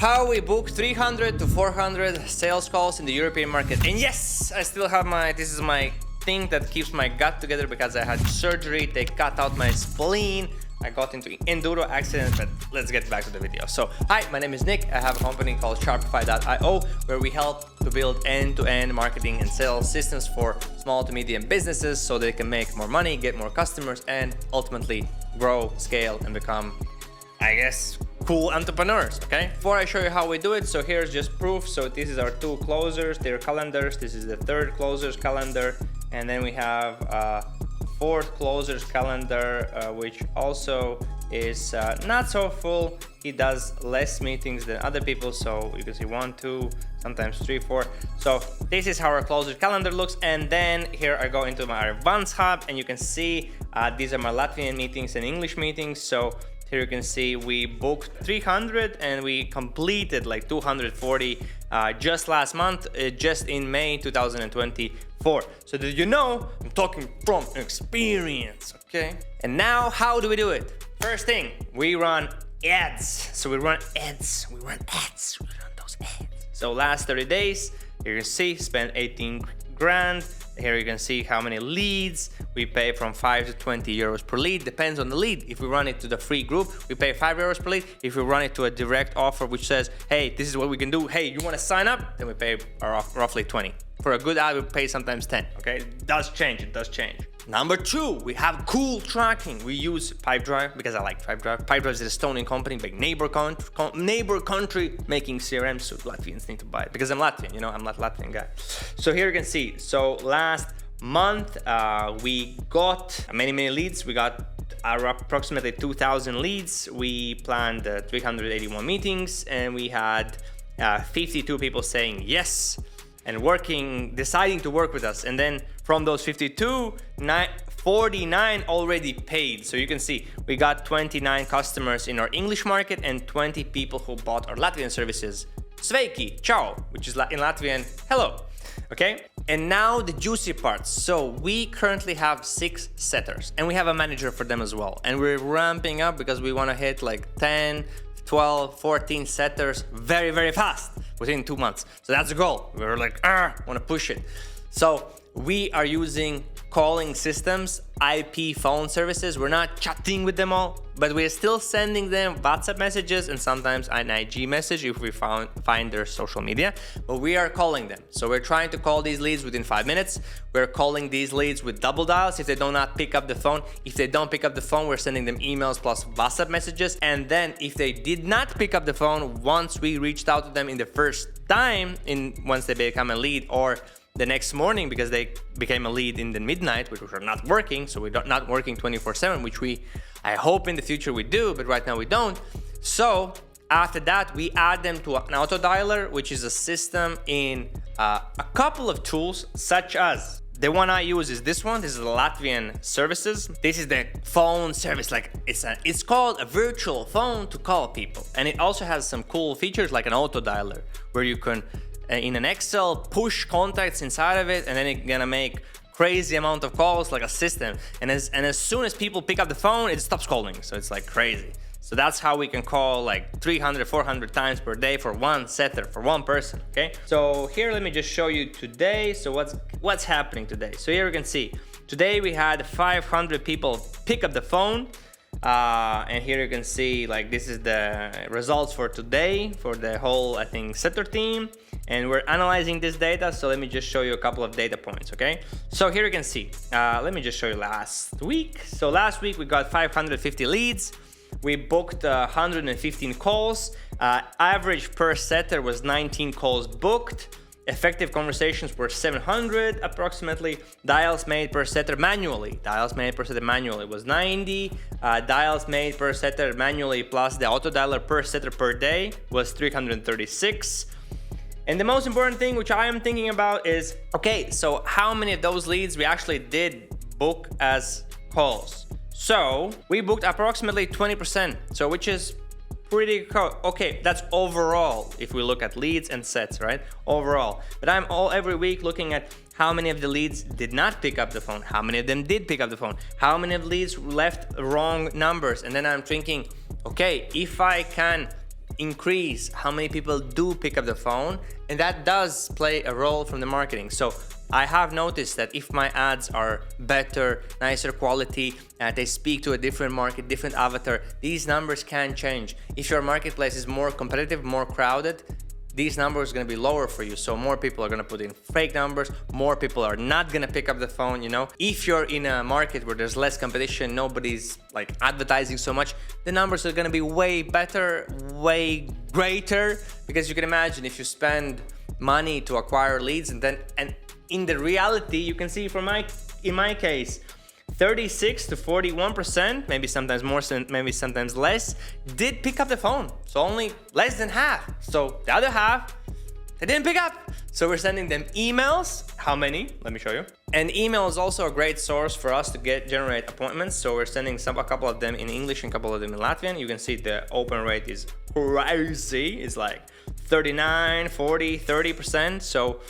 how we book 300 to 400 sales calls in the European market. And yes, I still have this is my thing that keeps my gut together because I had surgery, they cut out my spleen, I got into enduro accident, but let's get back to the video. So, hi, my name is Nick. I have a company called Sharpify.io where we help to build end-to-end marketing and sales systems for small to medium businesses so they can make more money, get more customers, and ultimately grow, scale, and become, I guess, cool entrepreneurs, okay? Before I show you how we do it, so here's just proof. So this is our two closers, their calendars. This is the third closer's calendar. And then we have fourth closer's calendar, which also is not so full. He does less meetings than other people. So you can see 1, 2, sometimes 3, 4. So this is how our closer calendar looks. And then here I go into my advanced hub and you can see these are my Latvian meetings and English meetings. So here you can see we booked 300 and we completed like 240 just last month, just in May 2024. So did you know I'm talking from experience, okay? And now how do we do it? First thing, we run ads. So we run ads, we run those ads. So last 30 days, here you can see, spent 18 grand. Here you can see how many leads. We pay from 5 to 20 euros per lead, depends on the lead. If we run it to the free group, we pay 5 euros per lead. If we run it to a direct offer which says, hey, this is what we can do, hey, you want to sign up? Then we pay roughly 20. For a good ad, we pay sometimes 10, okay? It does change. Number 2, we have cool tracking. We use Pipedrive because I like Pipedrive. Pipedrive is an Estonian company, big neighbor country making CRM, so Latvians need to buy it because I'm Latvian, you know, I'm not Latvian guy. So here you can see, so last month we got many leads. We got approximately 2,000 leads. We planned 381 meetings and we had 52 people saying yes and deciding to work with us. And then from those 52, 49 already paid. So you can see we got 29 customers in our English market and 20 people who bought our Latvian services. Sveiki, ciao, which is in Latvian, hello. Okay, and now the juicy parts. So we currently have 6 setters and we have a manager for them as well. And we're ramping up because we want to hit like 10, 12, 14 setters very fast within 2 months. So that's the goal. We're like, want to push it. So we are using calling systems, IP phone services. We're not chatting with them all, but we're still sending them WhatsApp messages and sometimes an IG message if we find their social media, but we are calling them. So we're trying to call these leads within 5 minutes. We're calling these leads with double dials if they do not pick up the phone. If they don't pick up the phone, we're sending them emails plus WhatsApp messages. And then if they did not pick up the phone, once we reached out to them in the first time, once they become a lead, or the next morning because they became a lead in the midnight, which we're not working, so we're not working 24/7, which I hope in the future we do, but right now we don't. So after that, we add them to an auto dialer, which is a system in a couple of tools, such as the one I use is this one. This is Latvian services. This is the phone service, like it's called a virtual phone to call people, and it also has some cool features like an auto dialer where you can in an Excel push contacts inside of it, and then it's gonna make crazy amount of calls like a system. And as soon as people pick up the phone, it stops calling. So it's like crazy. So that's how we can call like 300, 400 times per day for one setter, for one person, okay? So here, let me just show you today. So what's happening today? So here you can see, today we had 500 people pick up the phone. And here you can see, like, this is the results for today for the whole, I think, setter team. And we're analyzing this data. So let me just show you a couple of data points, okay? So here you can see, let me just show you last week. So last week we got 550 leads. We booked 115 calls. Average per setter was 19 calls booked. Effective conversations were 700 approximately. Dials made per setter manually. Was 90. Dials made per setter manually plus the auto dialer per setter per day was 336. And the most important thing which I am thinking about is, okay, so how many of those leads we actually did book as calls? So we booked approximately 20%, so which is pretty cool. Okay, that's overall if we look at leads and sets, right? Overall. But I'm every week looking at how many of the leads did not pick up the phone, how many of them did pick up the phone, how many of the leads left wrong numbers. And then I'm thinking, okay, if I can increase how many people do pick up the phone, and that does play a role from the marketing. So I have noticed that if my ads are better, nicer quality, they speak to a different market, different avatar, these numbers can change. If your marketplace is more competitive, more crowded, these numbers are going to be lower for you. So more people are going to put in fake numbers, more people are not going to pick up the phone, you know. If you're in a market where there's less competition, nobody's like advertising so much, the numbers are going to be way better, way greater, because you can imagine if you spend money to acquire leads and in the reality, you can see in my case, 36 to 41%, maybe sometimes more, maybe sometimes less, did pick up the phone. So only less than half. So the other half, they didn't pick up. So we're sending them emails. How many? Let me show you. And email is also a great source for us to generate appointments. So we're sending a couple of them in English and a couple of them in Latvian. You can see the open rate is crazy. It's like 39, 40, 30%. So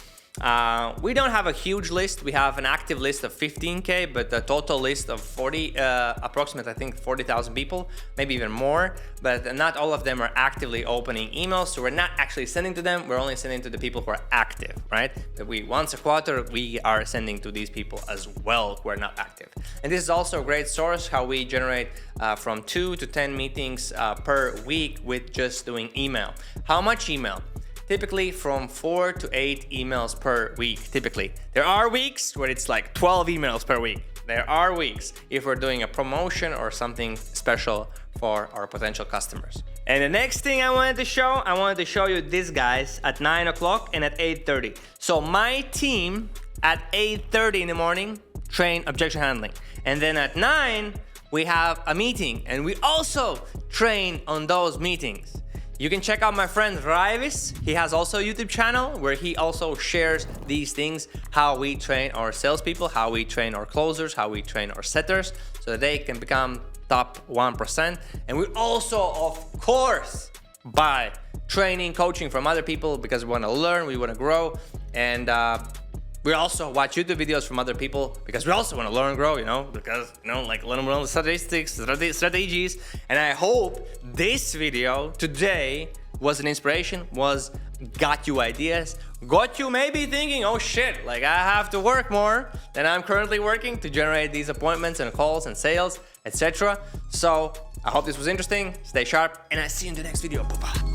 we don't have a huge list. We have an active list of 15K, but a total list of approximately, I think 40,000 people, maybe even more, but not all of them are actively opening emails. So we're not actually sending to them. We're only sending to the people who are active, right? That once a quarter, we are sending to these people as well who are not active. And this is also a great source how we generate from 2 to 10 meetings per week with just doing email. How much email? Typically from 4 to 8 emails per week, typically. There are weeks where it's like 12 emails per week. There are weeks if we're doing a promotion or something special for our potential customers. And the next thing I wanted to show you this, guys, at 9 o'clock and at 8:30. So my team at 8:30 in the morning train objection handling. And then at 9, we have a meeting and we also train on those meetings. You can check out my friend Raivis. He has also a YouTube channel where he also shares these things, how we train our salespeople, how we train our closers, how we train our setters, so that they can become top 1%. And we also, of course, by training, coaching from other people, because we want to learn, we want to grow. And we also watch YouTube videos from other people because we also want to learn and grow, like learn the statistics, strategies. And I hope this video today was an inspiration, got you ideas, got you maybe thinking, oh shit, like I have to work more than I'm currently working to generate these appointments and calls and sales, etc. So I hope this was interesting. Stay sharp and I see you in the next video. Bye-bye.